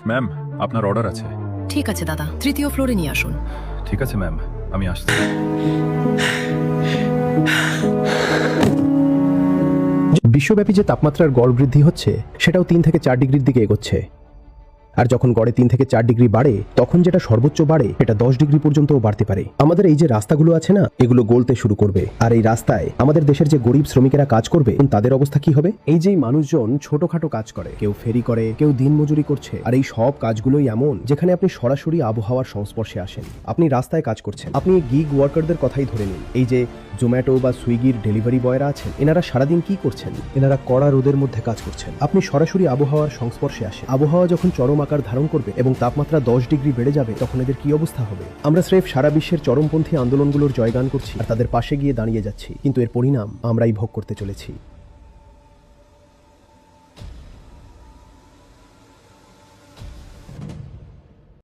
Ma'am, আপনার order আছে। ঠিক আছে দাদা, তৃতীয় ফ্লোরে নিয়ে আসুন। ঠিক আছে ম্যাম, আমি আসছি। বিশ্বব্যাপী যে তাপমাত্রার গড় বৃদ্ধি হচ্ছে সেটাও 3 থেকে 4 ডিগ্রির দিকে এগোচ্ছে। আর যখন গড়ে 3 থেকে 4 ডিগ্রি বাড়ে তখন যেটা সর্বোচ্চ বাড়ে এটা 10 ডিগ্রি পর্যন্তও বাড়তে পারে। আমাদের এই যে রাস্তাগুলো আছে না, এগুলো গলতে শুরু করবে। আর এই রাস্তায় আমাদের দেশের যে গরিব শ্রমিকেরা কাজ করবে তাদের অবস্থা কি হবে? এই যে মানুষজন ছোটখাটো কাজ করে, কেউ ফেরি করে, কেউ দিনমজুরি করছে, আর এই সব কাজগুলোই এমন যেখানে আপনি সরাসরি আবহাওয়ার সংস্পর্শে আসেন। আপনি রাস্তায় কাজ করছেন, আপনি গিগ ওয়ার্কারদের কথাই ধরে নিন। এই যে জোম্যাটো বা সুইগির ডেলিভারি বয়রা আছেন, এনারা সারাদিন কি করছেন? এনারা কড়া রোদের মধ্যে কাজ করছেন। আপনি সরাসরি আবহাওয়ার সংস্পর্শে আসেন। আবহাওয়া যখন চরম আকার ধারণ করবে এবং তাপমাত্রা 10 ডিগ্রি বেড়ে যাবে, তখন এদের কি অবস্থা হবে? আমরা স্রেফ সারা বিশ্বের চরমপন্থী আন্দোলনগুলোর জয়গান করছি আর তাদের পাশে গিয়ে দাঁড়িয়ে যাচ্ছি, কিন্তু এর পরিণাম আমরাই ভোগ করতে চলেছি।